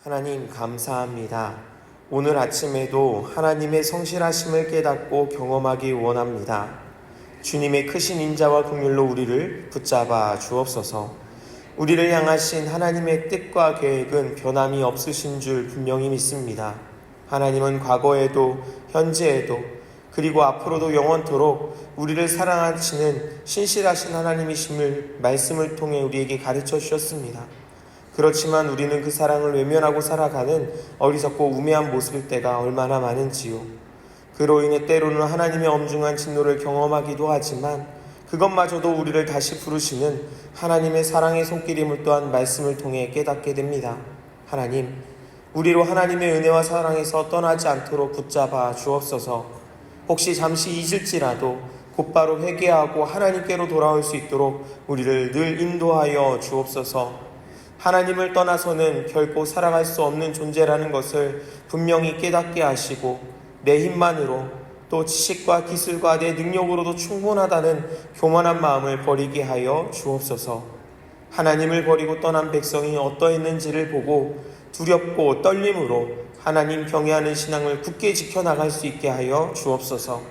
하나님 감사합니다. 오늘 아침에도 하나님의 성실하심을 깨닫고 경험하기 원합니다. 주님의 크신 인자와 긍휼로 우리를 붙잡아 주옵소서. 우리를 향하신 하나님의 뜻과 계획은 변함이 없으신 줄 분명히 믿습니다. 하나님은 과거에도 현재에도 그리고 앞으로도 영원토록 우리를 사랑하시는 신실하신 하나님이심을 말씀을 통해 우리에게 가르쳐 주셨습니다. 그렇지만 우리는 그 사랑을 외면하고 살아가는 어리석고 우매한 모습일 때가 얼마나 많은지요. 그로 인해 때로는 하나님의 엄중한 진노를 경험하기도 하지만 그것마저도 우리를 다시 부르시는 하나님의 사랑의 손길임을 또한 말씀을 통해 깨닫게 됩니다. 하나님, 우리로 하나님의 은혜와 사랑에서 떠나지 않도록 붙잡아 주옵소서. 혹시 잠시 잊을지라도 곧바로 회개하고 하나님께로 돌아올 수 있도록 우리를 늘 인도하여 주옵소서. 하나님을 떠나서는 결코 살아갈 수 없는 존재라는 것을 분명히 깨닫게 하시고 내 힘만으로 또 지식과 기술과 내 능력으로도 충분하다는 교만한 마음을 버리게 하여 주옵소서. 하나님을 버리고 떠난 백성이 어떠했는지를 보고 두렵고 떨림으로 하나님 경외하는 신앙을 굳게 지켜나갈 수 있게 하여 주옵소서.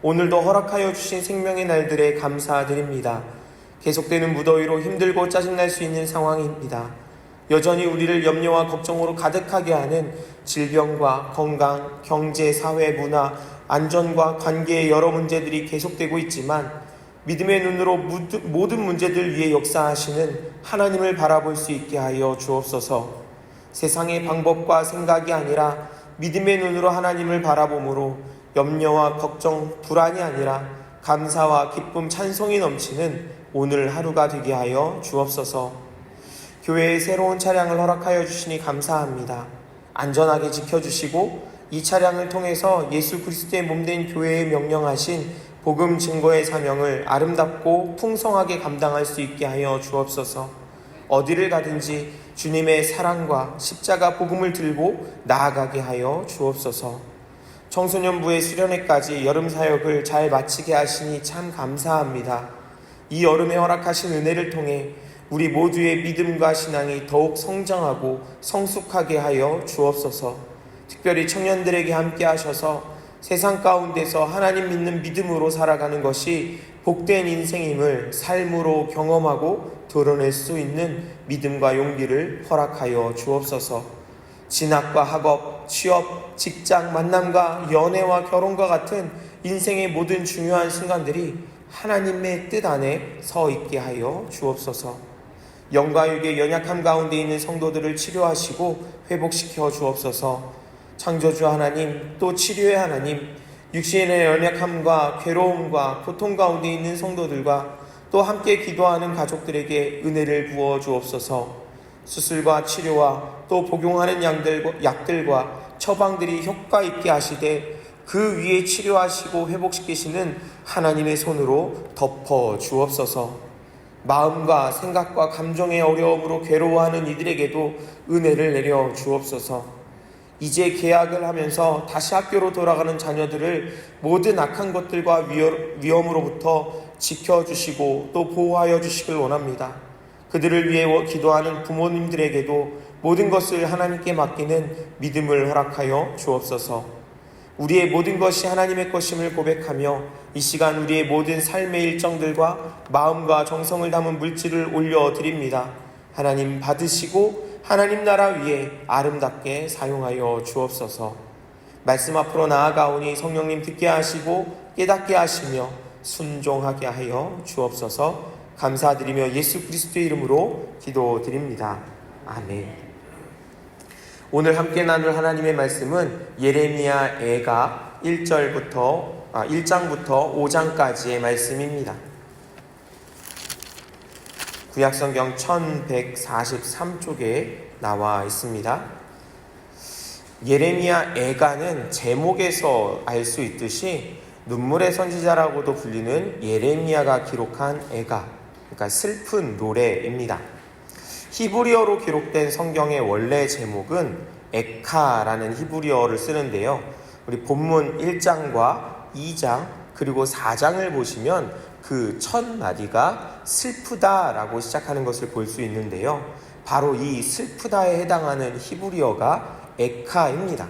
오늘도 허락하여 주신 생명의 날들에 감사드립니다. 계속되는 무더위로 힘들고 짜증날 수 있는 상황입니다. 여전히 우리를 염려와 걱정으로 가득하게 하는 질병과 건강, 경제, 사회, 문화, 안전과 관계의 여러 문제들이 계속되고 있지만 믿음의 눈으로 모든 문제들 위에 역사하시는 하나님을 바라볼 수 있게 하여 주옵소서. 세상의 방법과 생각이 아니라 믿음의 눈으로 하나님을 바라봄으로 염려와 걱정, 불안이 아니라 감사와 기쁨, 찬송이 넘치는 오늘 하루가 되게 하여 주옵소서. 교회에 새로운 차량을 허락하여 주시니 감사합니다. 안전하게 지켜주시고 이 차량을 통해서 예수 그리스도의 몸된 교회에 명령하신 복음 증거의 사명을 아름답고 풍성하게 감당할 수 있게 하여 주옵소서. 어디를 가든지 주님의 사랑과 십자가 복음을 들고 나아가게 하여 주옵소서. 청소년부의 수련회까지 여름 사역을 잘 마치게 하시니 참 감사합니다. 이 여름에 허락하신 은혜를 통해 우리 모두의 믿음과 신앙이 더욱 성장하고 성숙하게 하여 주옵소서. 특별히 청년들에게 함께 하셔서 세상 가운데서 하나님 믿는 믿음으로 살아가는 것이 복된 인생임을 삶으로 경험하고 드러낼 수 있는 믿음과 용기를 허락하여 주옵소서. 진학과 학업, 취업, 직장, 만남과 연애와 결혼과 같은 인생의 모든 중요한 순간들이 하나님의 뜻 안에 서 있게 하여 주옵소서. 영과 육의 연약함 가운데 있는 성도들을 치료하시고 회복시켜 주옵소서. 창조주 하나님, 또 치료의 하나님, 육신의 연약함과 괴로움과 고통 가운데 있는 성도들과 또 함께 기도하는 가족들에게 은혜를 부어 주옵소서. 수술과 치료와 또 복용하는 약들과 처방들이 효과 있게 하시되 그 위에 치료하시고 회복시키시는 하나님의 손으로 덮어 주옵소서. 마음과 생각과 감정의 어려움으로 괴로워하는 이들에게도 은혜를 내려 주옵소서. 이제 개학을 하면서 다시 학교로 돌아가는 자녀들을 모든 악한 것들과 위험으로부터 지켜주시고 또 보호하여 주시길 원합니다. 그들을 위해 기도하는 부모님들에게도 모든 것을 하나님께 맡기는 믿음을 허락하여 주옵소서. 우리의 모든 것이 하나님의 것임을 고백하며 이 시간 우리의 모든 삶의 일정들과 마음과 정성을 담은 물질을 올려드립니다. 하나님 받으시고 하나님 나라 위에 아름답게 사용하여 주옵소서. 말씀 앞으로 나아가오니 성령님 듣게 하시고 깨닫게 하시며 순종하게 하여 주옵소서. 감사드리며 예수 그리스도의 이름으로 기도드립니다. 아멘. 오늘 함께 나눌 하나님의 말씀은 예레미야 애가 1장부터 5장까지의 말씀입니다. 구약성경 1143쪽에 나와 있습니다. 예레미야 애가는 제목에서 알 수 있듯이 눈물의 선지자라고도 불리는 예레미야가 기록한 애가, 그러니까 슬픈 노래입니다. 히브리어로 기록된 성경의 원래 제목은 에카라는 히브리어를 쓰는데요. 우리 본문 1장과 2장 그리고 4장을 보시면 그 첫 마디가 슬프다라고 시작하는 것을 볼 수 있는데요. 바로 이 슬프다에 해당하는 히브리어가 에카입니다.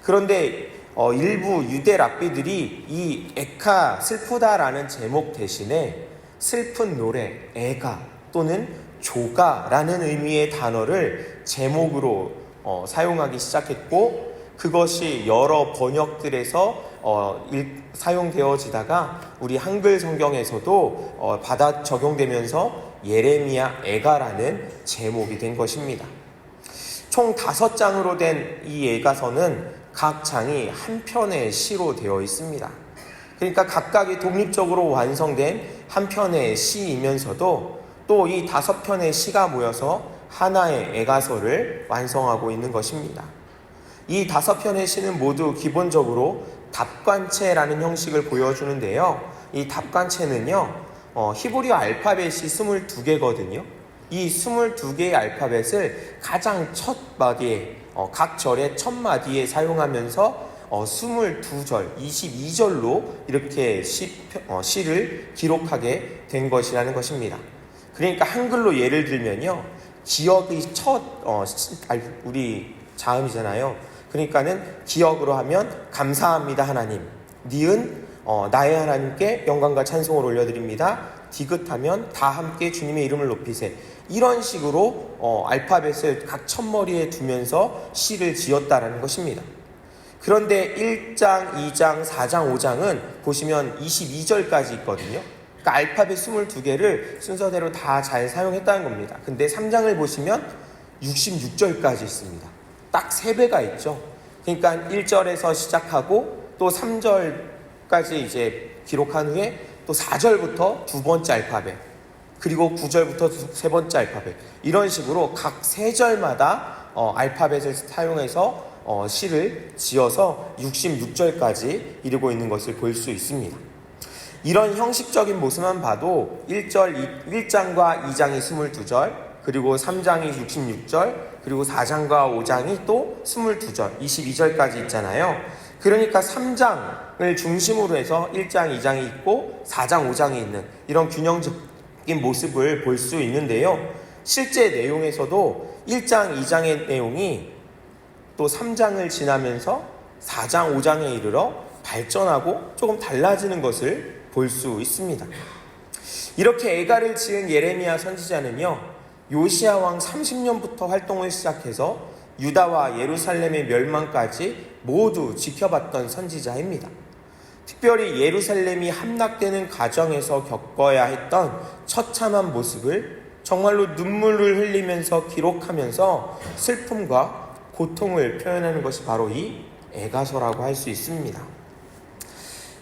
그런데 일부 유대 랍비들이 이 에카, 슬프다라는 제목 대신에 슬픈 노래, 애가 또는 조가라는 의미의 단어를 제목으로 사용하기 시작했고, 그것이 여러 번역들에서 사용되어지다가 우리 한글 성경에서도 받아 적용되면서 예레미야 애가라는 제목이 된 것입니다. 총 5장으로 된 이 애가서는 각 장이 한 편의 시로 되어 있습니다. 그러니까 각각이 독립적으로 완성된 한 편의 시이면서도 또 이 5편의 시가 모여서 하나의 애가서를 완성하고 있는 것입니다. 이 5편의 시는 모두 기본적으로 답관체라는 형식을 보여주는데요. 이 답관체는요, 히브리어 알파벳이 22개거든요. 이 22개의 알파벳을 가장 첫 마디에, 각 절의 첫 마디에 사용하면서 22절, 22절로 이렇게 시를 기록하게 된 것이라는 것입니다. 그러니까 한글로 예를 들면요, 기억이 우리 자음이잖아요. 그러니까는 기억으로 하면 감사합니다 하나님, 니은 나의 하나님께 영광과 찬송을 올려드립니다, 디귿하면 다 함께 주님의 이름을 높이세. 이런 식으로 알파벳을 각 첫머리에 두면서 시를 지었다라는 것입니다. 그런데 1장, 2장, 4장, 5장은 보시면 22절까지 있거든요. 그러니까 알파벳 22개를 순서대로 다 잘 사용했다는 겁니다. 근데 3장을 보시면 66절까지 있습니다. 딱 3배가 있죠. 그러니까 1절에서 시작하고 또 3절까지 이제 기록한 후에 또 4절부터 두 번째 알파벳, 그리고 9절부터 세 번째 알파벳, 이런 식으로 각 3절마다 알파벳을 사용해서 시를 지어서 66절까지 이루고 있는 것을 볼 수 있습니다. 이런 형식적인 모습만 봐도 1장과 2장이 22절, 그리고 3장이 66절, 그리고 4장과 5장이 또 22절, 22절까지 있잖아요. 그러니까 3장을 중심으로 해서 1장, 2장이 있고 4장, 5장이 있는 이런 균형적인 모습을 볼 수 있는데요. 실제 내용에서도 1장, 2장의 내용이 또 3장을 지나면서 4장, 5장에 이르러 발전하고 조금 달라지는 것을 볼 수 있습니다. 이렇게 애가를 지은 예레미야 선지자는요, 요시야 왕 30년부터 활동을 시작해서 유다와 예루살렘의 멸망까지 모두 지켜봤던 선지자입니다. 특별히 예루살렘이 함락되는 과정에서 겪어야 했던 처참한 모습을 정말로 눈물을 흘리면서 기록하면서 슬픔과 고통을 표현하는 것이 바로 이 애가서라고 할 수 있습니다.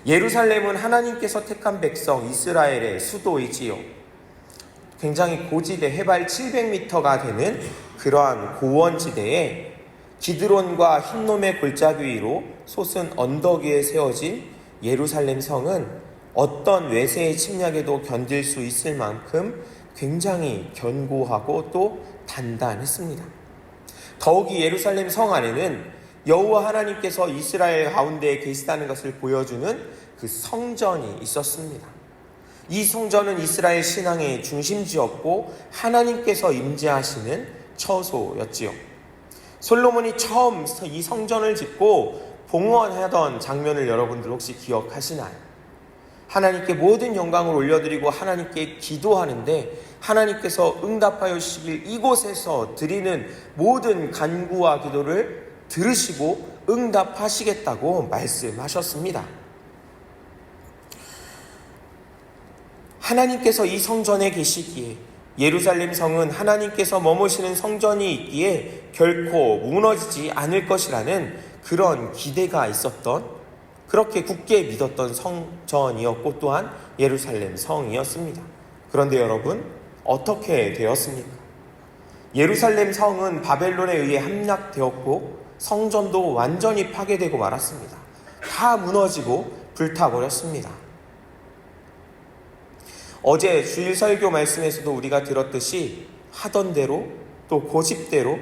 예루살렘은 하나님께서 택한 백성 이스라엘의 수도이지요. 굉장히 고지대, 해발 700m가 되는 그러한 고원지대에 기드론과 흰놈의 골짜기 위로 솟은 언덕 위에 세워진 예루살렘 성은 어떤 외세의 침략에도 견딜 수 있을 만큼 굉장히 견고하고 또 단단했습니다. 더욱이 예루살렘 성 안에는 여호와 하나님께서 이스라엘 가운데에 계시다는 것을 보여주는 그 성전이 있었습니다. 이 성전은 이스라엘 신앙의 중심지였고 하나님께서 임재하시는 처소였지요. 솔로몬이 처음 이 성전을 짓고 봉헌하던 장면을 여러분들 혹시 기억하시나요? 하나님께 모든 영광을 올려드리고 하나님께 기도하는데 하나님께서 응답하여 주시길, 이곳에서 드리는 모든 간구와 기도를 들으시고 응답하시겠다고 말씀하셨습니다. 하나님께서 이 성전에 계시기에, 예루살렘 성은 하나님께서 머무시는 성전이 있기에 결코 무너지지 않을 것이라는 그런 기대가 있었던, 그렇게 굳게 믿었던 성전이었고 또한 예루살렘 성이었습니다. 그런데 여러분, 어떻게 되었습니까? 예루살렘 성은 바벨론에 의해 함락되었고 성전도 완전히 파괴되고 말았습니다. 다 무너지고 불타버렸습니다. 어제 주일 설교 말씀에서도 우리가 들었듯이 하던 대로 또 고집대로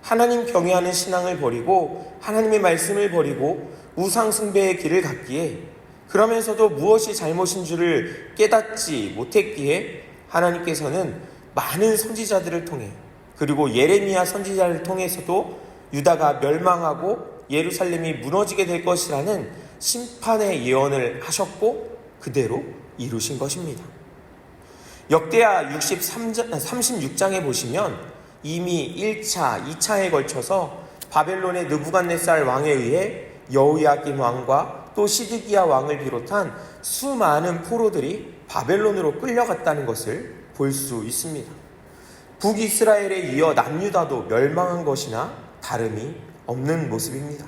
하나님 경외하는 신앙을 버리고 하나님의 말씀을 버리고 우상 숭배의 길을 갔기에, 그러면서도 무엇이 잘못인 줄을 깨닫지 못했기에 하나님께서는 많은 선지자들을 통해, 그리고 예레미야 선지자를 통해서도 유다가 멸망하고 예루살렘이 무너지게 될 것이라는 심판의 예언을 하셨고 그대로 이루신 것입니다. 역대하 36장에 보시면 이미 1차, 2차에 걸쳐서 바벨론의 느부갓네살 왕에 의해 여호야김 왕과 또 시드기야 왕을 비롯한 수많은 포로들이 바벨론으로 끌려갔다는 것을 볼 수 있습니다. 북이스라엘에 이어 남유다도 멸망한 것이나 다름이 없는 모습입니다.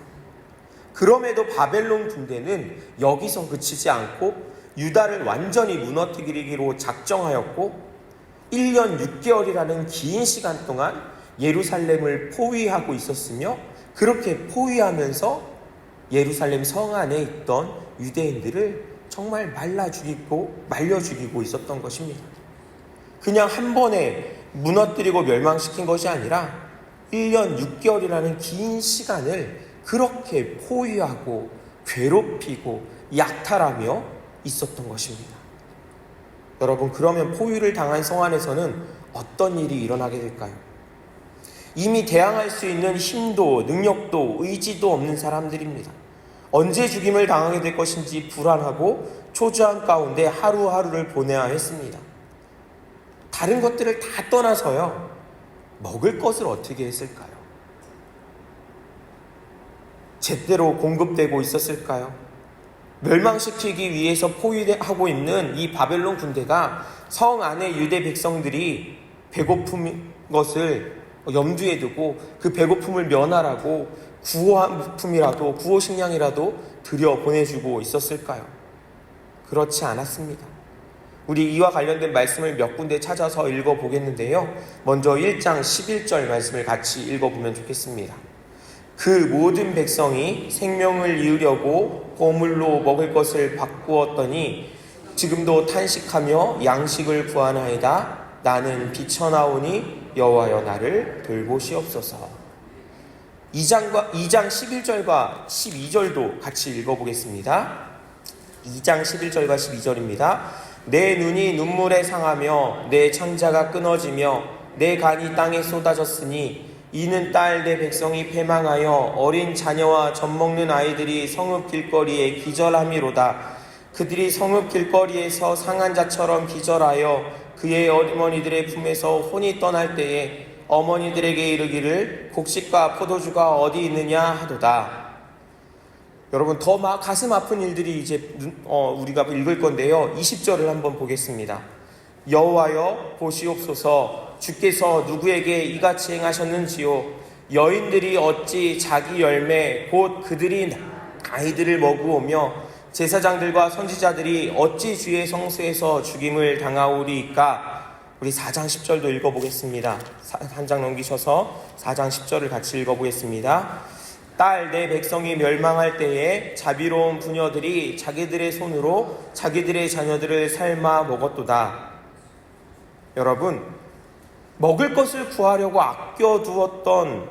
그럼에도 바벨론 군대는 여기서 그치지 않고 유다를 완전히 무너뜨리기로 작정하였고 1년 6개월이라는 긴 시간 동안 예루살렘을 포위하고 있었으며 그렇게 포위하면서 예루살렘 성 안에 있던 유대인들을 정말 말려 죽이고 있었던 것입니다. 그냥 한 번에 무너뜨리고 멸망시킨 것이 아니라 1년 6개월이라는 긴 시간을 그렇게 포위하고 괴롭히고 약탈하며 있었던 것입니다. 여러분, 그러면 포위를 당한 성 안에서는 어떤 일이 일어나게 될까요? 이미 대항할 수 있는 힘도 능력도 의지도 없는 사람들입니다. 언제 죽임을 당하게 될 것인지 불안하고 초조한 가운데 하루하루를 보내야 했습니다. 다른 것들을 다 떠나서요, 먹을 것을 어떻게 했을까요? 제대로 공급되고 있었을까요? 멸망시키기 위해서 포위하고 있는 이 바벨론 군대가 성 안의 유대 백성들이 배고픈 것을 염두에 두고 그 배고픔을 면하라고 구호품이라도 구호식량이라도 들여 보내주고 있었을까요? 그렇지 않았습니다. 우리 이와 관련된 말씀을 몇 군데 찾아서 읽어보겠는데요. 먼저 1장 11절 말씀을 같이 읽어보면 좋겠습니다. 그 모든 백성이 생명을 이으려고 보물로 먹을 것을 바꾸었더니 지금도 탄식하며 양식을 구하나이다. 나는 비쳐나오니 여호와여 나를 돌보시옵소서. 2장 11절과 12절도 같이 읽어보겠습니다. 2장 11절과 12절입니다. 내 눈이 눈물에 상하며 내 천자가 끊어지며 내 간이 땅에 쏟아졌으니 이는 딸 내 백성이 패망하여 어린 자녀와 젖먹는 아이들이 성읍 길거리에 기절함이로다. 그들이 성읍 길거리에서 상한 자처럼 기절하여 그의 어머니들의 품에서 혼이 떠날 때에 어머니들에게 이르기를 곡식과 포도주가 어디 있느냐 하도다. 여러분, 더 가슴 아픈 일들이 이제 우리가 읽을 건데요. 20절을 한번 보겠습니다. 여호와여 보시옵소서. 주께서 누구에게 이같이 행하셨는지요. 여인들이 어찌 자기 열매 곧 그들이 아이들을 먹으오며 제사장들과 선지자들이 어찌 주의 성소에서 죽임을 당하오리이까. 우리 4장 10절도 읽어보겠습니다. 한 장 넘기셔서 4장 10절을 같이 읽어보겠습니다. 딸 내 백성이 멸망할 때에 자비로운 부녀들이 자기들의 손으로 자기들의 자녀들을 삶아 먹었도다. 여러분, 먹을 것을 구하려고 아껴두었던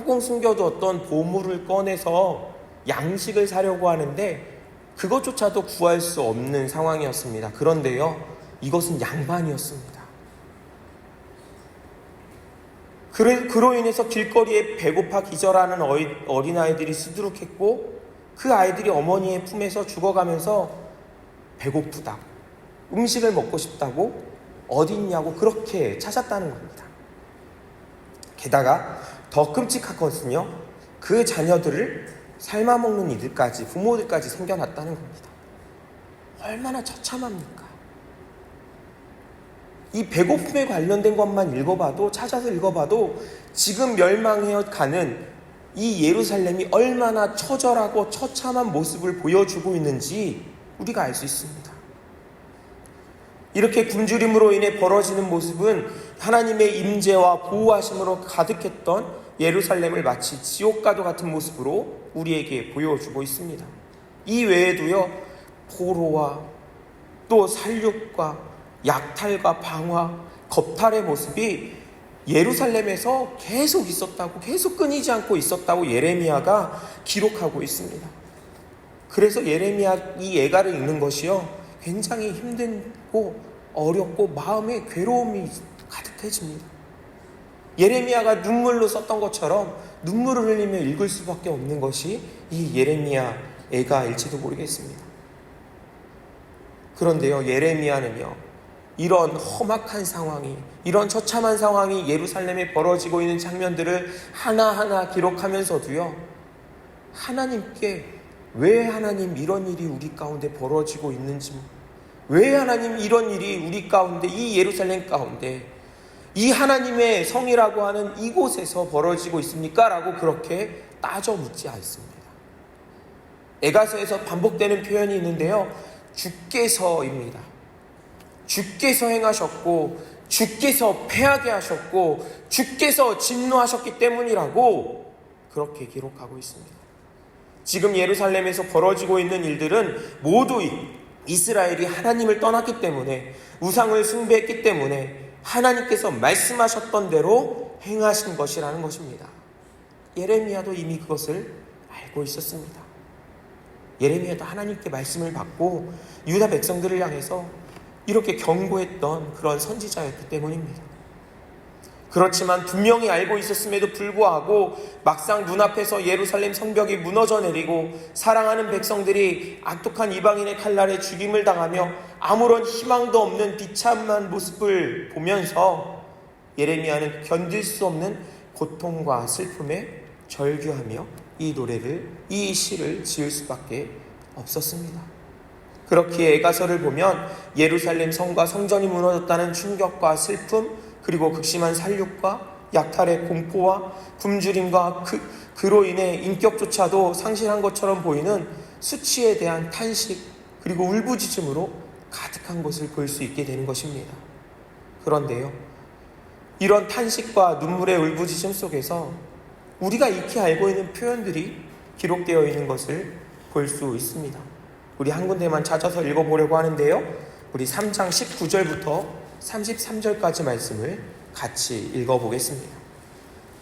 꽁꽁 숨겨두었던 보물을 꺼내서 양식을 사려고 하는데 그것조차도 구할 수 없는 상황이었습니다. 그런데요, 이것은 양반이었습니다. 그로 인해서 길거리에 배고파 기절하는 어린아이들이 수두룩했고 그 아이들이 어머니의 품에서 죽어가면서 배고프다고, 음식을 먹고 싶다고, 어디 있냐고 그렇게 찾았다는 겁니다. 게다가 더 끔찍한 것은요, 그 자녀들을 삶아먹는 이들까지, 부모들까지 생겨났다는 겁니다. 얼마나 처참합니까? 이 배고픔에 관련된 것만 읽어봐도, 찾아서 읽어봐도 지금 멸망해 가는 이 예루살렘이 얼마나 처절하고 처참한 모습을 보여주고 있는지 우리가 알 수 있습니다. 이렇게 굶주림으로 인해 벌어지는 모습은 하나님의 임재와 보호하심으로 가득했던 예루살렘을 마치 지옥과도 같은 모습으로 우리에게 보여주고 있습니다. 이 외에도요, 포로와 또 살육과 약탈과 방화, 겁탈의 모습이 예루살렘에서 계속 있었다고, 계속 끊이지 않고 있었다고 예레미야가 기록하고 있습니다. 그래서 예레미야 이 예가를 읽는 것이요, 굉장히 힘들고 어렵고 마음에 괴로움이 가득해집니다. 예레미야가 눈물로 썼던 것처럼 눈물을 흘리며 읽을 수밖에 없는 것이 이 예레미야 애가일지도 모르겠습니다. 그런데요, 예레미야는요, 이런 험악한 상황이, 이런 처참한 상황이 예루살렘에 벌어지고 있는 장면들을 하나하나 기록하면서도요, 하나님께 왜 하나님 이런 일이 우리 가운데 벌어지고 있는지, 왜 하나님 이런 일이 우리 가운데, 이 예루살렘 가운데, 이 하나님의 성이라고 하는 이곳에서 벌어지고 있습니까? 라고 그렇게 따져 묻지 않습니다. 에가서에서 반복되는 표현이 있는데요, 주께서입니다. 주께서 행하셨고, 주께서 패하게 하셨고, 주께서 진노하셨기 때문이라고 그렇게 기록하고 있습니다. 지금 예루살렘에서 벌어지고 있는 일들은 모두 이스라엘이 하나님을 떠났기 때문에, 우상을 숭배했기 때문에 하나님께서 말씀하셨던 대로 행하신 것이라는 것입니다. 예레미야도 이미 그것을 알고 있었습니다. 예레미야도 하나님께 말씀을 받고 유다 백성들을 향해서 이렇게 경고했던 그런 선지자였기 때문입니다. 그렇지만 분명히 알고 있었음에도 불구하고 막상 눈앞에서 예루살렘 성벽이 무너져 내리고 사랑하는 백성들이 악독한 이방인의 칼날에 죽임을 당하며 아무런 희망도 없는 비참한 모습을 보면서 예레미야는 견딜 수 없는 고통과 슬픔에 절규하며 이 시를 지을 수밖에 없었습니다. 그렇기에 에가서를 보면 예루살렘 성과 성전이 무너졌다는 충격과 슬픔, 그리고 극심한 살육과 약탈의 공포와 굶주림과 그로 인해 인격조차도 상실한 것처럼 보이는 수치에 대한 탄식, 그리고 울부짖음으로 가득한 것을 볼 수 있게 되는 것입니다. 그런데요, 이런 탄식과 눈물의 울부짖음 속에서 우리가 익히 알고 있는 표현들이 기록되어 있는 것을 볼 수 있습니다. 우리 한 군데만 찾아서 읽어보려고 하는데요, 우리 3장 19절부터 33절까지 말씀을 같이 읽어보겠습니다.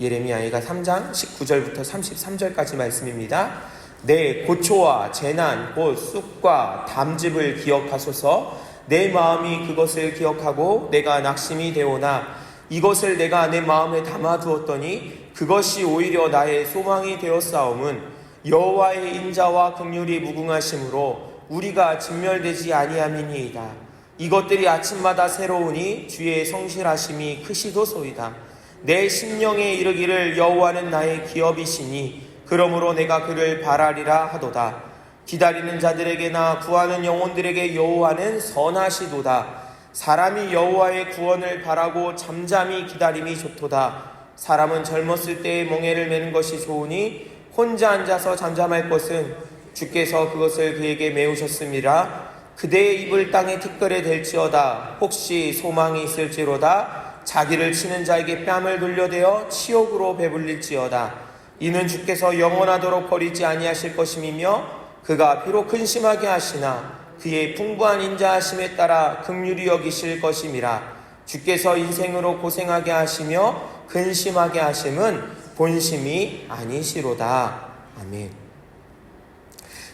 예레미야가 3장 19절부터 33절까지 말씀입니다. 내 고초와 재난 곧 쑥과 담즙을 기억하소서. 내 마음이 그것을 기억하고 내가 낙심이 되오나 이것을 내가 내 마음에 담아두었더니 그것이 오히려 나의 소망이 되었사옴은 여호와의 인자와 긍휼이 무궁하심으로 우리가 진멸되지 아니함이니이다. 이것들이 아침마다 새로우니 주의 성실하심이 크시도소이다. 내 심령에 이르기를 여호와는 나의 기업이시니 그러므로 내가 그를 바라리라 하도다. 기다리는 자들에게나 구하는 영혼들에게 여호와는 선하시도다. 사람이 여호와의 구원을 바라고 잠잠히 기다림이 좋도다. 사람은 젊었을 때에 멍에를 매는 것이 좋으니 혼자 앉아서 잠잠할 것은 주께서 그것을 그에게 메우셨음이라. 그대의 입을 땅에 티끌에 댈지어다. 혹시 소망이 있을지로다. 자기를 치는 자에게 뺨을 돌려대어 치욕으로 배불릴지어다. 이는 주께서 영원하도록 버리지 아니하실 것임이며 그가 비록 근심하게 하시나 그의 풍부한 인자하심에 따라 긍휼히 여기실 것임이라. 주께서 인생으로 고생하게 하시며 근심하게 하심은 본심이 아니시로다. 아멘.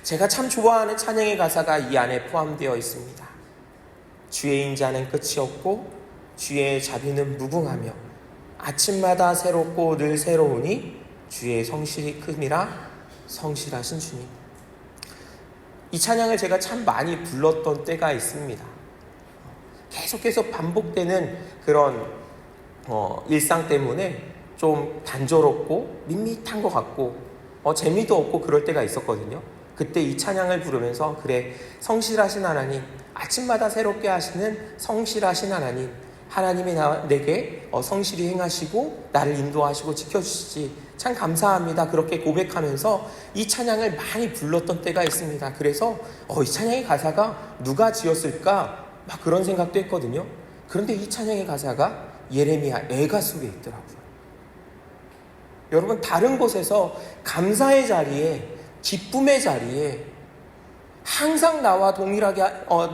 제가 참 좋아하는 찬양의 가사가 이 안에 포함되어 있습니다. 주의 인자는 끝이 없고 주의 자비는 무궁하며 아침마다 새롭고 늘 새로우니 주의 성실이 큼이라. 성실하신 주님. 이 찬양을 제가 참 많이 불렀던 때가 있습니다. 계속해서 반복되는 그런 일상 때문에 좀 단조롭고 밋밋한 것 같고 재미도 없고 그럴 때가 있었거든요. 그때 이 찬양을 부르면서 그래, 성실하신 하나님, 아침마다 새롭게 하시는 성실하신 하나님, 하나님이 내게 성실히 행하시고 나를 인도하시고 지켜주시지 참 감사합니다. 그렇게 고백하면서 이 찬양을 많이 불렀던 때가 있습니다. 그래서 이 찬양의 가사가 누가 지었을까 막 그런 생각도 했거든요. 그런데 이 찬양의 가사가 예레미야 애가 속에 있더라고요. 여러분, 다른 곳에서 감사의 자리에, 기쁨의 자리에 항상 나와 동일하게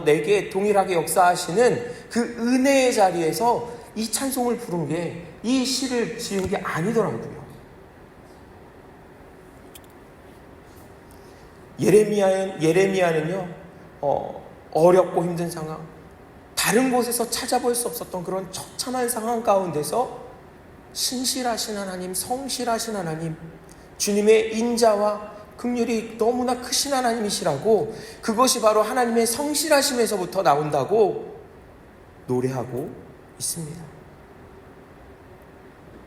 내게 동일하게 역사하시는 그 은혜의 자리에서 이 찬송을 부른 게, 이 시를 지은 게 아니더라고요. 예레미야는요, 어렵고 힘든 상황, 다른 곳에서 찾아볼 수 없었던 그런 처참한 상황 가운데서 신실하신 하나님, 성실하신 하나님, 주님의 인자와 긍휼이 너무나 크신 하나님이시라고, 그것이 바로 하나님의 성실하심에서부터 나온다고 노래하고 있습니다.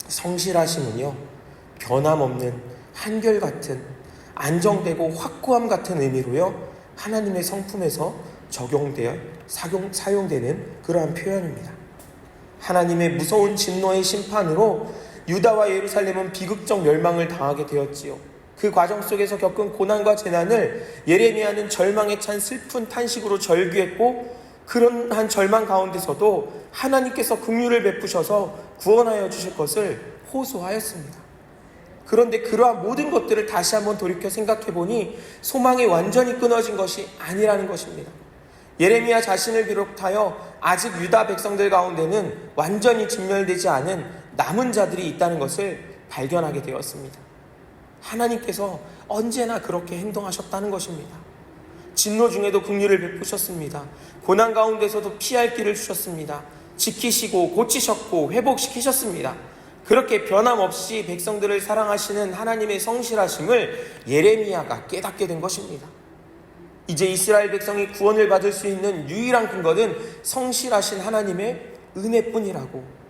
성실하심은요, 변함없는 한결같은 안정되고 확고함 같은 의미로요, 하나님의 성품에서 적용되어 사용되는 그러한 표현입니다. 하나님의 무서운 진노의 심판으로 유다와 예루살렘은 비극적 멸망을 당하게 되었지요. 그 과정 속에서 겪은 고난과 재난을 예레미야는 절망에 찬 슬픈 탄식으로 절규했고, 그런 한 절망 가운데서도 하나님께서 긍휼을 베푸셔서 구원하여 주실 것을 호소하였습니다. 그런데 그러한 모든 것들을 다시 한번 돌이켜 생각해 보니 소망이 완전히 끊어진 것이 아니라는 것입니다. 예레미야 자신을 비롯하여 아직 유다 백성들 가운데는 완전히 진멸되지 않은 남은 자들이 있다는 것을 발견하게 되었습니다. 하나님께서 언제나 그렇게 행동하셨다는 것입니다. 진노 중에도 긍휼을 베푸셨습니다. 고난 가운데서도 피할 길을 주셨습니다. 지키시고 고치셨고 회복시키셨습니다. 그렇게 변함없이 백성들을 사랑하시는 하나님의 성실하심을 예레미야가 깨닫게 된 것입니다. 이제 이스라엘 백성이 구원을 받을 수 있는 유일한 근거는 성실하신 하나님의 은혜뿐이라고,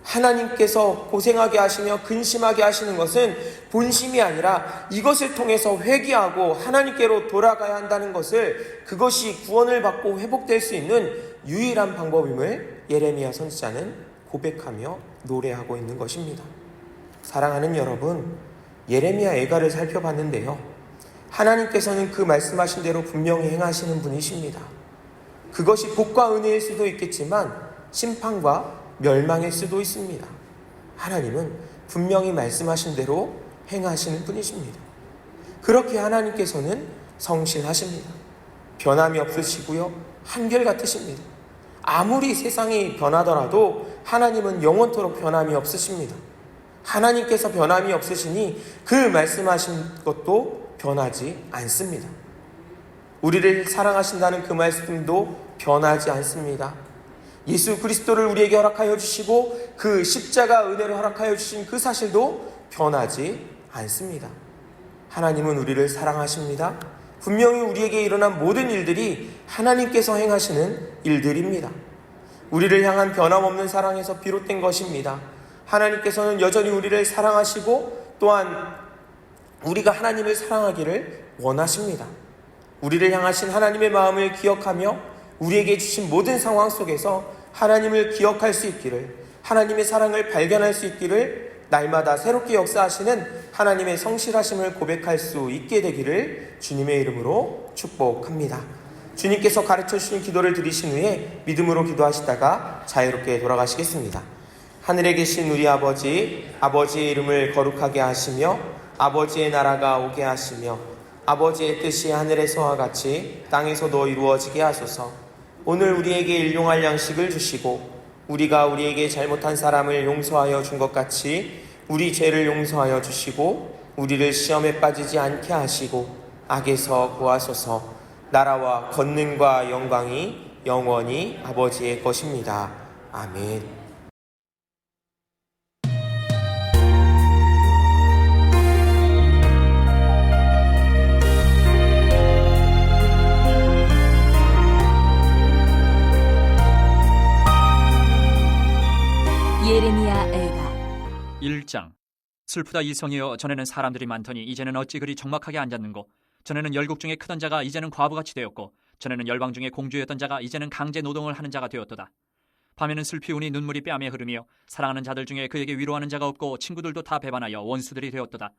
하나님께서 고생하게 하시며 근심하게 하시는 것은 본심이 아니라 이것을 통해서 회개하고 하나님께로 돌아가야 한다는 것을, 그것이 구원을 받고 회복될 수 있는 유일한 방법임을 예레미야 선지자는 고백하며 노래하고 있는 것입니다. 사랑하는 여러분, 예레미야 애가를 살펴봤는데요, 하나님께서는 그 말씀하신 대로 분명히 행하시는 분이십니다. 그것이 복과 은혜일 수도 있겠지만 심판과 멸망일 수도 있습니다. 하나님은 분명히 말씀하신 대로 행하시는 분이십니다. 그렇게 하나님께서는 성실하십니다. 변함이 없으시고요, 한결같으십니다. 아무리 세상이 변하더라도 하나님은 영원토록 변함이 없으십니다. 하나님께서 변함이 없으시니 그 말씀하신 것도 변하지 않습니다. 우리를 사랑하신다는 그 말씀도 변하지 않습니다. 예수 그리스도를 우리에게 허락하여 주시고 그 십자가 은혜로 허락하여 주신 그 사실도 변하지 않습니다. 하나님은 우리를 사랑하십니다. 분명히 우리에게 일어난 모든 일들이 하나님께서 행하시는 일들입니다. 우리를 향한 변함없는 사랑에서 비롯된 것입니다. 하나님께서는 여전히 우리를 사랑하시고 또한 우리가 하나님을 사랑하기를 원하십니다. 우리를 향하신 하나님의 마음을 기억하며 우리에게 주신 모든 상황 속에서 하나님을 기억할 수 있기를, 하나님의 사랑을 발견할 수 있기를, 날마다 새롭게 역사하시는 하나님의 성실하심을 고백할 수 있게 되기를 주님의 이름으로 축복합니다. 주님께서 가르쳐 주신 기도를 드리신 후에 믿음으로 기도하시다가 자유롭게 돌아가시겠습니다. 하늘에 계신 우리 아버지, 아버지의 이름을 거룩하게 하시며 아버지의 나라가 오게 하시며 아버지의 뜻이 하늘에서와 같이 땅에서도 이루어지게 하소서. 오늘 우리에게 일용할 양식을 주시고 우리가 우리에게 잘못한 사람을 용서하여 준 것 같이 우리 죄를 용서하여 주시고 우리를 시험에 빠지지 않게 하시고 악에서 구하소서. 나라와 권능과 영광이 영원히 아버지의 것입니다. 아멘. 예레미야 애가 1장. 슬프다 이성이여, 전에는 사람들이 많더니 이제는 어찌 그리 적막하게 앉았는고. 전에는 열국 중에 크던 자가 이제는 과부같이 되었고, 전에는 열방 중에 공주였던 자가 이제는 강제 노동을 하는 자가 되었도다. 밤에는 슬피 우니 눈물이 뺨에 흐르며 사랑하는 자들 중에 그에게 위로하는 자가 없고 친구들도 다 배반하여 원수들이 되었도다.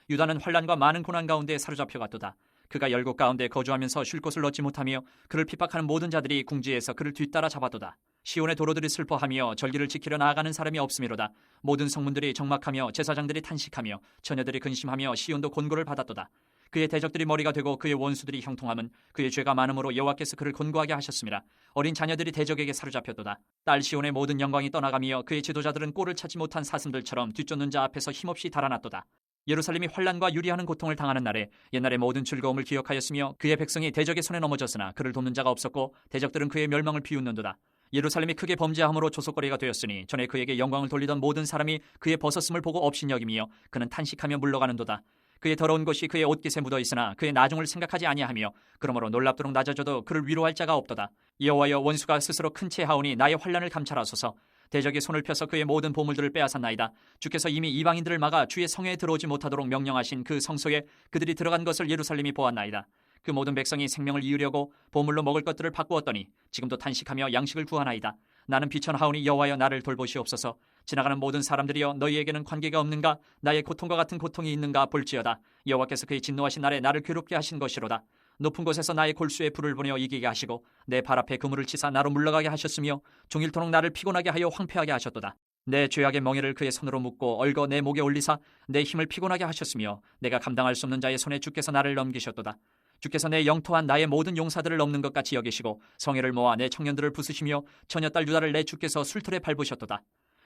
유다는 환난과 많은 고난 가운데 사로잡혀 갔도다. 그가 열국 가운데 거주하면서 쉴 곳을 얻지 못하며 그를 핍박하는 모든 자들이 궁지에서 그를 뒤따라 잡아도다. 시온의 도로들이 슬퍼하며 절기를 지키려 나아가는 사람이 없음이로다. 모든 성문들이 적막하며 제사장들이 탄식하며 처녀들이 근심하며 시온도 곤고를 받았도다. 그의 대적들이 머리가 되고 그의 원수들이 형통함은 그의 죄가 많음으로 여호와께서 그를 곤고하게 하셨습니다. 어린 자녀들이 대적에게 사로잡혔도다. 딸 시온의 모든 영광이 떠나가며 그의 지도자들은 꼴을 찾지 못한 사슴들처럼 뒤쫓는 자 앞에서 힘없이 달아났도다. 예루살렘이 환난과 유리하는 고통을 당하는 날에 옛날의 모든 즐거움을 기억하였으며 그의 백성이 대적의 손에 넘어졌으나 그를 돕는 자가 없었고 대적들은 그의 멸망을 비웃는도다. 예루살렘이 크게 범죄함으로 조속거리가 되었으니 전에 그에게 영광을 돌리던 모든 사람이 그의 벗었음을 보고 업신여김이여 그는 탄식하며 물러가는도다. 그의 더러운 것이 그의 옷깃에 묻어 있으나 그의 나중을 생각하지 아니하며 그러므로 놀랍도록 낮아져도 그를 위로할 자가 없도다. 여호와여, 원수가 스스로 큰 채 하오니 나의 환난을 감찰하소서. 대적이 손을 펴서 그의 모든 보물들을 빼앗았나이다. 주께서 이미 이방인들을 막아 주의 성에 들어오지 못하도록 명령하신 그 성소에 그들이 들어간 것을 예루살렘이 보았나이다. 그 모든 백성이 생명을 이으려고 보물로 먹을 것들을 바꾸었더니 지금도 탄식하며 양식을 구하나이다. 나는 비천하오니 여호와여, 나를 돌보시옵소서. 지나가는 모든 사람들이여, 너희에게는 관계가 없는가? 나의 고통과 같은 고통이 있는가 볼지어다. 여호와께서 그의 진노하신 날에 나를 괴롭게 하신 것이로다. 높은 곳에서 나의 골수에 불을 보내어 이기게 하시고 내 발 앞에 그물을 치사 나로 물러가게 하셨으며 종일토록 나를 피곤하게 하여 황폐하게 하셨도다. 내 죄악의 멍에를 그의 손으로 묶고 얽어 내 목에 올리사 내 힘을 피곤하게 하셨으며 내가 감당할 수 없는 자의 손에 주께서 나를 넘기셨도다. 주께서 내 영토한 나의 모든 용사들을 넘는 것 같이 여기시고 성회를 모아 내 청년들을 부수시며 처녀딸 유다를 내 주께서 술틀에 밟으셨도다.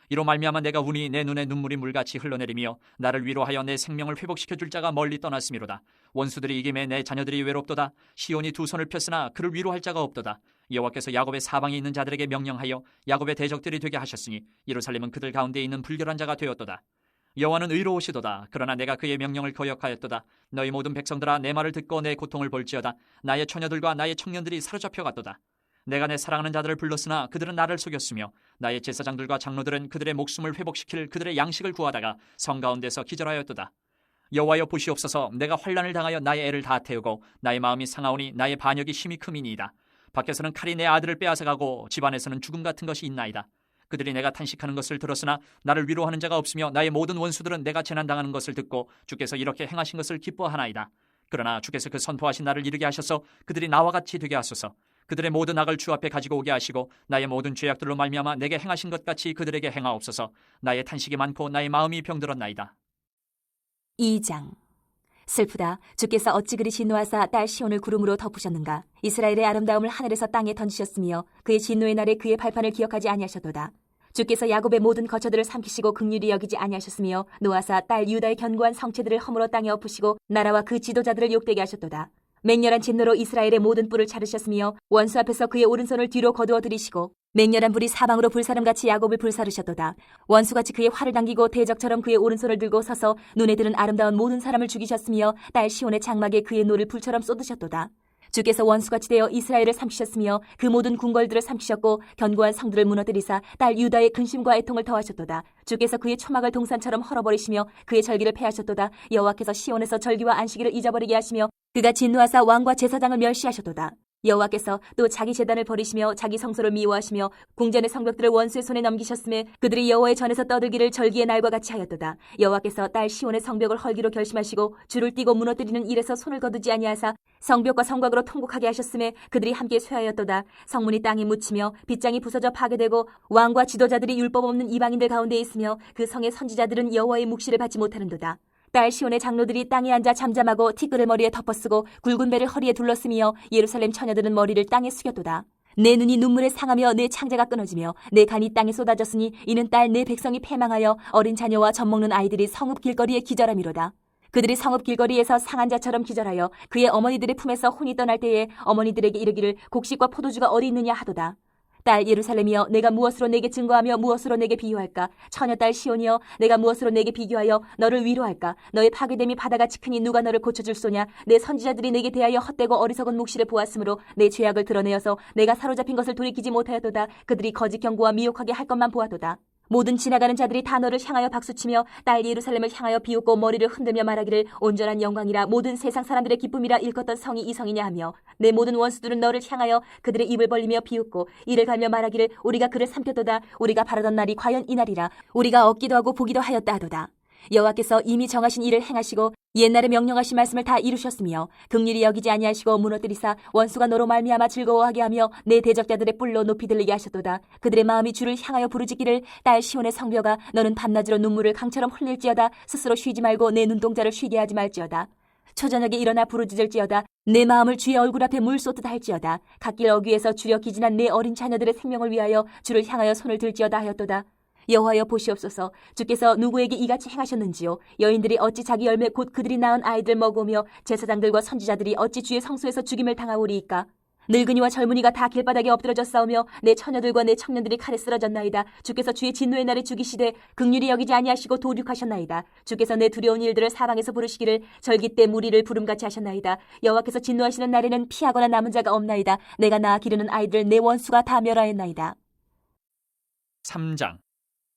이로 말미암아 내가 우니 내 눈에 눈물이 물같이 흘러내리며 나를 위로하여 내 생명을 회복시켜 줄 자가 멀리 떠났음이로다. 원수들이 이김에 내 자녀들이 외롭도다. 시온이 두 손을 폈으나 그를 위로할 자가 없도다. 여호와께서 야곱의 사방에 있는 자들에게 명령하여 야곱의 대적들이 되게 하셨으니 예루살렘은 그들 가운데 있는 불결한 자가 되었도다. 여호와는 의로우시도다. 그러나 내가 그의 명령을 거역하였도다. 너희 모든 백성들아, 내 말을 듣고 내 고통을 볼지어다. 나의 처녀들과 나의 청년들이 사로잡혀 갔도다. 내가 내 사랑하는 자들을 불렀으나 그들은 나를 속였으며 나의 제사장들과 장로들은 그들의 목숨을 회복시킬 그들의 양식을 구하다가 성 가운데서 기절하였도다. 여호와여, 보시옵소서. 내가 환난을 당하여 나의 애를 다 태우고 나의 마음이 상하오니 나의 반역이 심히 크미니이다. 밖에서는 칼이 내 아들을 빼앗아가고 집 안에서는 죽음 같은 것이 있나이다. 그들이 내가 탄식하는 것을 들었으나 나를 위로하는 자가 없으며 나의 모든 원수들은 내가 재난당하는 것을 듣고 주께서 이렇게 행하신 것을 기뻐하나이다. 그러나 주께서 그 선포하신 날을 이르게 하셔서 그들이 나와 같이 되게 하소서. 그들의 모든 악을 주 앞에 가지고 오게 하시고 나의 모든 죄악들로 말미암아 내게 행하신 것 같이 그들에게 행하옵소서. 나의 탄식이 많고 나의 마음이 병들었나이다. 2장. 슬프다. 주께서 어찌 그리 진노하사 딸 시온을 구름으로 덮으셨는가? 이스라엘의 아름다움을 하늘에서 땅에 던지셨으며 그의 진노의 날에 그의 발판을 기억하지 아니하셨도다. 주께서 야곱의 모든 거처들을 삼키시고 긍휼히 여기지 아니하셨으며 노아사 딸 유다의 견고한 성체들을 허물어 땅에 엎으시고 나라와 그 지도자들을 욕되게 하셨도다. 맹렬한 진노로 이스라엘의 모든 뿔을 자르셨으며 원수 앞에서 그의 오른손을 뒤로 거두어 들이시고 맹렬한 불이 사방으로 불사름같이 야곱을 불사르셨도다. 원수같이 그의 활을 당기고 대적처럼 그의 오른손을 들고 서서 눈에 드는 아름다운 모든 사람을 죽이셨으며 딸 시온의 장막에 그의 노를 불처럼 쏟으셨도다. 주께서 원수같이 되어 이스라엘을 삼키셨으며 그 모든 궁궐들을 삼키셨고 견고한 성들을 무너뜨리사 딸 유다의 근심과 애통을 더하셨도다. 주께서 그의 초막을 동산처럼 헐어버리시며 그의 절기를 폐하셨도다. 여호와께서 시온에서 절기와 안식일을 잊어버리게 하시며 그가 진노하사 왕과 제사장을 멸시하셨도다. 여호와께서 또 자기 제단을 버리시며 자기 성소를 미워하시며 궁전의 성벽들을 원수의 손에 넘기셨음에 그들이 여호와의 전에서 떠들기를 절기의 날과 같이 하였도다. 여호와께서 딸 시온의 성벽을 헐기로 결심하시고 줄을 띠고 무너뜨리는 일에서 손을 거두지 아니하사 성벽과 성곽으로 통곡하게 하셨음에 그들이 함께 쇠하였도다. 성문이 땅에 묻히며 빗장이 부서져 파괴되고 왕과 지도자들이 율법 없는 이방인들 가운데 있으며 그 성의 선지자들은 여호와의 묵시를 받지 못하는도다. 딸 시온의 장로들이 땅에 앉아 잠잠하고 티끌을 머리에 덮어쓰고 굵은 배를 허리에 둘러쓰며 예루살렘 처녀들은 머리를 땅에 숙였도다. 내 눈이 눈물에 상하며 내 창자가 끊어지며 내 간이 땅에 쏟아졌으니 이는 딸 내 백성이 패망하여 어린 자녀와 젖먹는 아이들이 성읍 길거리에 기절함이로다. 그들이 성읍 길거리에서 상한 자처럼 기절하여 그의 어머니들의 품에서 혼이 떠날 때에 어머니들에게 이르기를 곡식과 포도주가 어디 있느냐 하도다. 딸 예루살렘이여, 내가 무엇으로 내게 증거하며 무엇으로 내게 비유할까? 처녀딸 시온이여, 내가 무엇으로 내게 비교하여 너를 위로할까? 너의 파괴됨이 바다같이 크니 누가 너를 고쳐줄 소냐? 내 선지자들이 내게 대하여 헛되고 어리석은 묵시를 보았으므로 내 죄악을 드러내어서 내가 사로잡힌 것을 돌이키지 못하였도다. 그들이 거짓 경고와 미혹하게 할 것만 보았도다. 모든 지나가는 자들이 다 너를 향하여 박수치며 딸 예루살렘을 향하여 비웃고 머리를 흔들며 말하기를 온전한 영광이라 모든 세상 사람들의 기쁨이라 일컫던 성이 이 성이냐 하며 내 모든 원수들은 너를 향하여 그들의 입을 벌리며 비웃고 이를 갈며 말하기를 우리가 그를 삼켰도다. 우리가 바라던 날이 과연 이 날이라. 우리가 얻기도 하고 보기도 하였다 하도다. 여호와께서 이미 정하신 일을 행하시고 옛날에 명령하신 말씀을 다 이루셨으며 긍휼히 여기지 아니하시고 무너뜨리사 원수가 너로 말미암아 즐거워하게 하며 내 대적자들의 뿔로 높이 들리게 하셨도다. 그들의 마음이 주를 향하여 부르짖기를 딸 시온의 성벽아, 너는 밤낮으로 눈물을 강처럼 흘릴지어다. 스스로 쉬지 말고 내 눈동자를 쉬게 하지 말지어다. 초저녁에 일어나 부르짖을지어다. 내 마음을 주의 얼굴 앞에 물 쏟듯 할지어다. 갓길 어귀에서 주려 기진한 내 어린 자녀들의 생명을 위하여 주를 향하여 손을 들지어다 하였도다. 여호와여, 보시옵소서. 주께서 누구에게 이같이 행하셨는지요? 여인들이 어찌 자기 열매 곧 그들이 낳은 아이들 먹으며 제사장들과 선지자들이 어찌 주의 성소에서 죽임을 당하오리이까? 늙은이와 젊은이가 다 길바닥에 엎드러져 싸우며 내 처녀들과 내 청년들이 칼에 쓰러졌나이다. 주께서 주의 진노의 날에 죽이시되 긍휼히 여기지 아니하시고 도륙하셨나이다. 주께서 내 두려운 일들을 사방에서 부르시기를 절기 때 무리를 부름같이 하셨나이다. 여호와께서 진노하시는 날에는 피하거나 남은 자가 없나이다. 내가 낳아 기르는 아이들 내 원수가 다 멸하였나이다. 3장.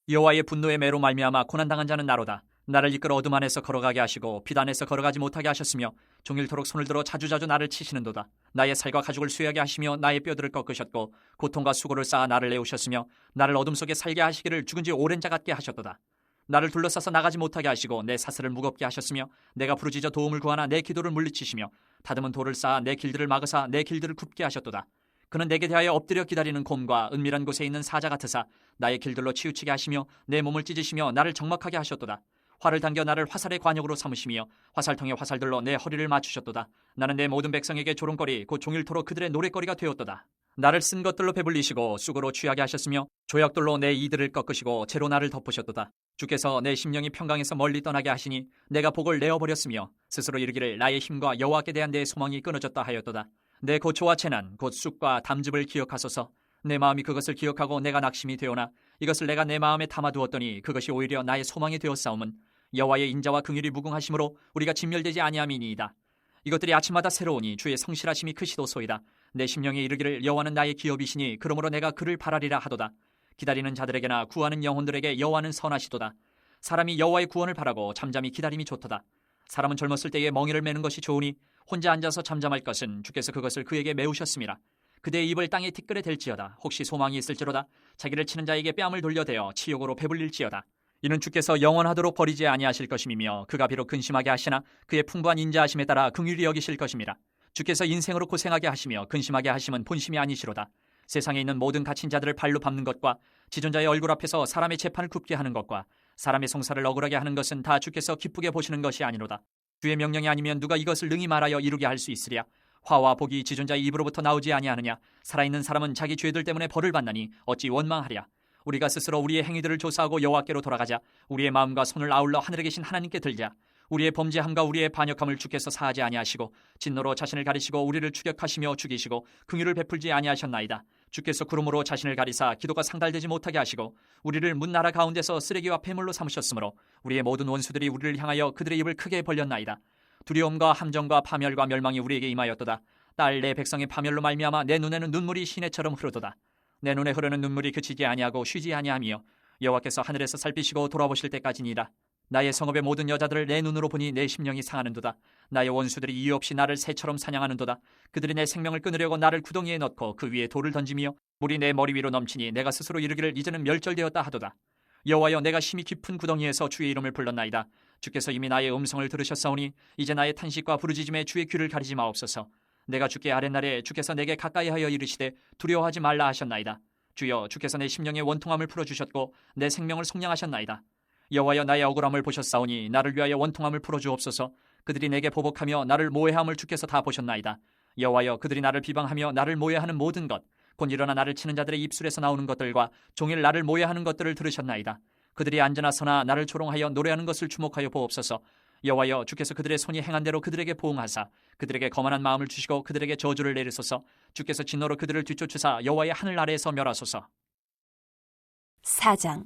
여호와의 분노의 매로 말미암아 고난당한 자는 나로다. 나를 이끌어 어둠 안에서 걸어가게 하시고 빛 안에서 걸어가지 못하게 하셨으며 종일토록 손을 들어 자주자주 나를 치시는도다. 나의 살과 가죽을 수여하게 하시며 나의 뼈들을 꺾으셨고 고통과 수고를 쌓아 나를 내오셨으며 나를 어둠 속에 살게 하시기를 죽은 지 오랜 자 같게 하셨도다. 나를 둘러싸서 나가지 못하게 하시고 내 사슬을 무겁게 하셨으며 내가 부르짖어 도움을 구하나 내 기도를 물리치시며 다듬은 돌을 쌓아 내 길들을 막으사 내 길들을 굽게 하셨도다. 그는 내게 대하여 엎드려 기다리는 곰과 은밀한 곳에 있는 사자 같으사 나의 길들로 치우치게 하시며 내 몸을 찢으시며 나를 적막하게 하셨도다. 활을 당겨 나를 화살의 관역으로 삼으시며 화살통의 화살들로 내 허리를 맞추셨도다. 나는 내 모든 백성에게 조롱거리 곧 종일토록 그들의 노랫거리가 되었도다. 나를 쓴 것들로 배불리시고 쑥으로 취하게 하셨으며 조약돌로 내 이들을 꺾으시고 채로 나를 덮으셨도다. 주께서 내 심령이 평강에서 멀리 떠나게 하시니 내가 복을 내어버렸으며 스스로 이르기를 나의 힘과 여호와께 대한 내 소망이 끊어졌다 하였도다. 내 고초와 재난 곧 쑥과 담즙을 기억하소서. 내 마음이 그것을 기억하고 내가 낙심이 되오나 이것을 내가 내 마음에 담아두었더니 그것이 오히려 나의 소망이 되었사옴은 여호와의 인자와 긍휼이 무궁하심으로 우리가 진멸되지 아니함이니이다. 이것들이 아침마다 새로우니 주의 성실하심이 크시도소이다. 내 심령에 이르기를 여호와는 나의 기업이시니 그러므로 내가 그를 바라리라 하도다. 기다리는 자들에게나 구하는 영혼들에게 여호와는 선하시도다. 사람이 여호와의 구원을 바라고 잠잠히 기다림이 좋도다. 사람은 젊었을 때에 멍에를 매는 것이 좋으니 혼자 앉아서 잠잠할 것은 주께서 그것을 그에게 메우셨음이라. 그대의 입을 땅에 티끌에 댈지어다. 혹시 소망이 있을지로다. 자기를 치는 자에게 뺨을 돌려대어 치욕으로 배불릴지어다. 이는 주께서 영원하도록 버리지 아니하실 것임이며 그가 비록 근심하게 하시나 그의 풍부한 인자하심에 따라 긍휼히 여기실 것임이라. 주께서 인생으로 고생하게 하시며 근심하게 하심은 본심이 아니시로다. 세상에 있는 모든 갇힌 자들을 발로 밟는 것과 지존자의 얼굴 앞에서 사람의 재판을 굽게 하는 것과 사람의 송사를 억울하게 하는 것은 다 주께서 기쁘게 보시는 것이 아니로다. 주의 명령이 아니면 누가 이것을 능히 말하여 이루게 할 수 있으랴. 화와 복이 지존자의 입으로부터 나오지 아니하느냐. 살아있는 사람은 자기 죄들 때문에 벌을 받나니 어찌 원망하랴. 우리가 스스로 우리의 행위들을 조사하고 여호와께로 돌아가자. 우리의 마음과 손을 아울러 하늘에 계신 하나님께 들자. 우리의 범죄함과 우리의 반역함을 주께서 사하지 아니하시고 진노로 자신을 가리시고 우리를 추격하시며 죽이시고 긍휼을 베풀지 아니하셨나이다. 주께서 구름으로 자신을 가리사 기도가 상달되지 못하게 하시고 우리를 문 나라 가운데서 쓰레기와 폐물로 삼으셨으므로 우리의 모든 원수들이 우리를 향하여 그들의 입을 크게 벌렸나이다. 두려움과 함정과 파멸과 멸망이 우리에게 임하였도다. 딸 내 백성의 파멸로 말미암아 내 눈에는 눈물이 시내처럼 흐르도다. 내 눈에 흐르는 눈물이 그치지 아니하고 쉬지 아니하며 여호와께서 하늘에서 살피시고 돌아보실 때까지니라. 나의 성읍의 모든 여자들을 내 눈으로 보니 내 심령이 상하는도다. 나의 원수들이 이유 없이 나를 새처럼 사냥하는도다. 그들이 내 생명을 끊으려고 나를 구덩이에 넣고 그 위에 돌을 던지며 물이 내 머리 위로 넘치니 내가 스스로 이르기를 이제는 멸절되었다 하도다. 여호와여 내가 심히 깊은 구덩이에서 주의 이름을 불렀나이다. 주께서 이미 나의 음성을 들으셨사오니 이제 나의 탄식과 부르짖음에 주의 귀를 가리지 마옵소서. 내가 주께 아랫날에 주께서 내게 가까이하여 이르시되 두려워하지 말라 하셨나이다. 주여 주께서 내 심령의 원통함을 풀어주셨고 내 생명을 속량하셨나이다. 여호와여 나의 억울함을 보셨사오니 나를 위하여 원통함을 풀어주옵소서. 그들이 내게 보복하며 나를 모해함을 주께서 다 보셨나이다. 여호와여 그들이 나를 비방하며 나를 모해하는 모든 것 곧 일어나 나를 치는 자들의 입술에서 나오는 것들과 종일 나를 모해하는 것들을 들으셨나이다. 그들이 앉으나 서나 나를 조롱하여 노래하는 것을 주목하여 보옵소서. 여호와여 주께서 그들의 손이 행한 대로 그들에게 보응하사 그들에게 거만한 마음을 주시고 그들에게 저주를 내리소서. 주께서 진노로 그들을 뒤쫓으사 여호와의 하늘 아래에서 멸하소서. 4장.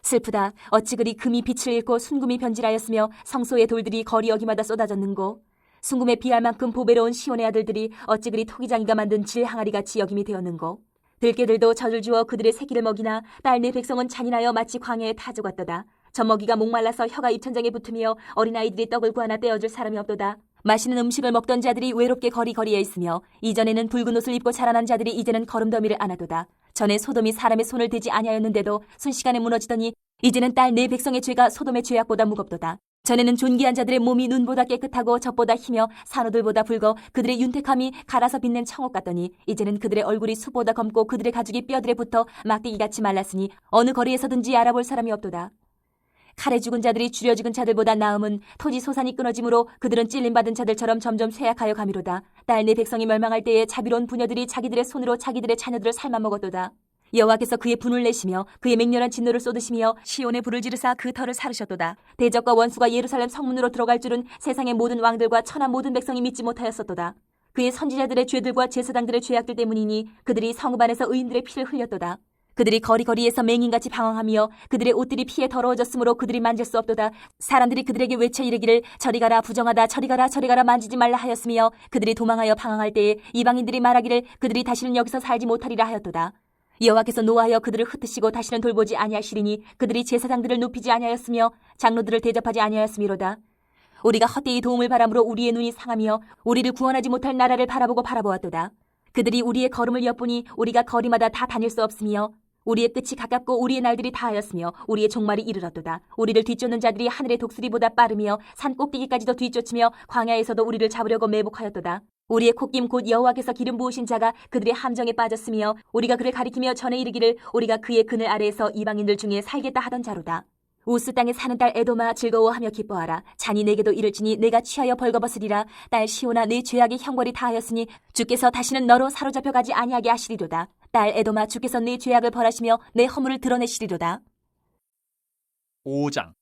슬프다. 어찌 그리 금이 빛을 잃고 순금이 변질하였으며 성소의 돌들이 거리 여기마다 쏟아졌는고. 순금에 비할 만큼 보배로운 시온의 아들들이 어찌 그리 토기장이가 만든 질 항아리같이 여김이 되었는고. 들깨들도 젖을 주어 그들의 새끼를 먹이나 딸 내 백성은 잔인하여 마치 광야의 타조 같도다. 젖먹이가 목말라서 혀가 입천장에 붙으며 어린아이들이 떡을 구하나 떼어줄 사람이 없도다. 맛있는 음식을 먹던 자들이 외롭게 거리거리에 있으며 이전에는 붉은 옷을 입고 자라난 자들이 이제는 거름더미를 안 하도다. 전에 소돔이 사람의 손을 대지 아니하였는데도 순식간에 무너지더니 이제는 딸 내 백성의 죄가 소돔의 죄악보다 무겁도다. 전에는 존귀한 자들의 몸이 눈보다 깨끗하고 젖보다 희며 산호들보다 붉어 그들의 윤택함이 갈아서 빛낸 청옥 같더니 이제는 그들의 얼굴이 숲보다 검고 그들의 가죽이 뼈들에 붙어 막대기같이 말랐으니 어느 거리에서든지 알아볼 사람이 없도다. 칼에 죽은 자들이 줄여 죽은 자들보다 나음은 토지 소산이 끊어짐으로 그들은 찔림받은 자들처럼 점점 쇠약하여 가미로다. 딸 내 백성이 멸망할 때에 자비로운 부녀들이 자기들의 손으로 자기들의 자녀들을 삶아먹었도다. 여호와께서 그의 분을 내시며 그의 맹렬한 진노를 쏟으시며 시온의 불을 지르사 그 터를 사르셨도다. 대적과 원수가 예루살렘 성문으로 들어갈 줄은 세상의 모든 왕들과 천하 모든 백성이 믿지 못하였었도다. 그의 선지자들의 죄들과 제사장들의 죄악들 때문이니 그들이 성읍 안에서 의인들의 피를 흘렸도다. 그들이 거리거리에서 맹인같이 방황하며 그들의 옷들이 피에 더러워졌으므로 그들이 만질 수 없도다. 사람들이 그들에게 외쳐 이르기를 저리 가라 부정하다 저리 가라 저리 가라 만지지 말라 하였으며 그들이 도망하여 방황할 때에 이방인들이 말하기를 그들이 다시는 여기서 살지 못하리라 하였도다. 여호와께서 노하여 그들을 흩으시고 다시는 돌보지 아니하시리니 그들이 제사장들을 높이지 아니하였으며 장로들을 대접하지 아니하였음이로다. 우리가 헛되이 도움을 바람으로 우리의 눈이 상하며 우리를 구원하지 못할 나라를 바라보고 바라보았도다. 그들이 우리의 걸음을 엿보니 우리가 거리마다 다 다닐 수 없으며 우리의 끝이 가깝고 우리의 날들이 다하였으며 우리의 종말이 이르렀도다. 우리를 뒤쫓는 자들이 하늘의 독수리보다 빠르며 산 꼭대기까지도 뒤쫓으며 광야에서도 우리를 잡으려고 매복하였도다. 우리의 콧김 곧 여호와께서 기름 부으신 자가 그들의 함정에 빠졌으며 우리가 그를 가리키며 전에 이르기를 우리가 그의 그늘 아래에서 이방인들 중에 살겠다 하던 자로다. 우스 땅에 사는 딸 에도마 즐거워하며 기뻐하라. 잔이 내게도 이를지니 내가 취하여 벌거벗으리라. 딸 시온아 내 죄악의 형벌이 다하였으니 주께서 다시는 너로 사로잡혀 가지 아니하게 하시리로다. 딸 에도마 주께서 내 죄악을 벌하시며 내 허물을 드러내시리로다. 5장.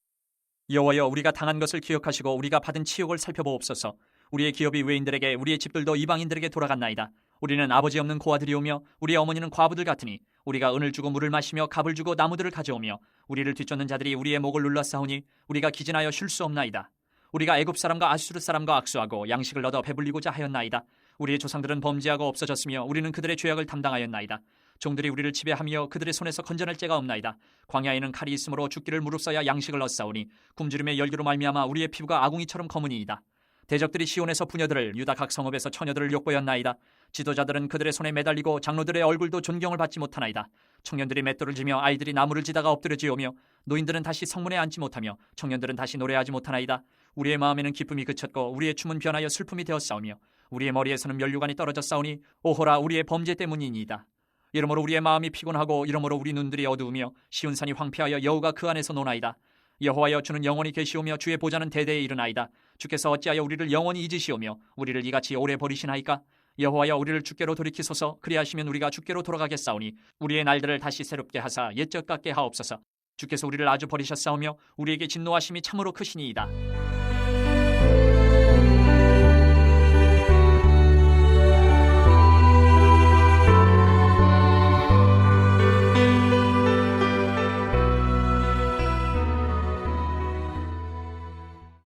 여호와여 우리가 당한 것을 기억하시고 우리가 받은 치욕을 살펴보옵소서. 우리의 기업이 외인들에게 우리의 집들도 이방인들에게 돌아갔나이다. 우리는 아버지 없는 고아들이오며 우리의 어머니는 과부들 같으니 우리가 은을 주고 물을 마시며 갑을 주고 나무들을 가져오며 우리를 뒤쫓는 자들이 우리의 목을 눌러싸우니 우리가 기진하여 쉴 수 없나이다. 우리가 애굽 사람과 아수르 사람과 악수하고 양식을 얻어 배불리고자 하였나이다. 우리의 조상들은 범죄하고 없어졌으며 우리는 그들의 죄악을 담당하였나이다. 종들이 우리를 지배하며 그들의 손에서 건져낼 자가 없나이다. 광야에는 칼이 있으므로 죽기를 무릅써야 양식을 얻사오니 굶주림의 열기로 말미암아 우리의 피부가 아궁이처럼 검으니이다. 대적들이 시온에서 부녀들을 유다 각 성읍에서 처녀들을 욕보였나이다. 지도자들은 그들의 손에 매달리고 장로들의 얼굴도 존경을 받지 못하나이다. 청년들이 맷돌을 지며 아이들이 나무를 지다가 엎드려 지오며 노인들은 다시 성문에 앉지 못하며 청년들은 다시 노래하지 못하나이다. 우리의 마음에는 기쁨이 그쳤고 우리의 춤은 변하여 슬픔이 되었사오며 우리의 머리에서는 면류관이 떨어져 싸우니 오호라 우리의 범죄 때문이니이다. 이러므로 우리의 마음이 피곤하고 이러므로 우리 눈들이 어두우며 시온산이 황폐하여 여우가 그 안에서 노나이다. 여호와여 주는 영원히 계시오며 주의 보좌는 대대에 이르나이다. 주께서 어찌하여 우리를 영원히 잊으시오며 우리를 이같이 오래 버리시나이까? 여호와여 우리를 주께로 돌이키소서. 그리하시면 우리가 주께로 돌아가겠사오니 우리의 날들을 다시 새롭게 하사 옛적 같게 하옵소서. 주께서 우리를 아주 버리셨사오며 우리에게 진노하심이 참으로 크시니이다.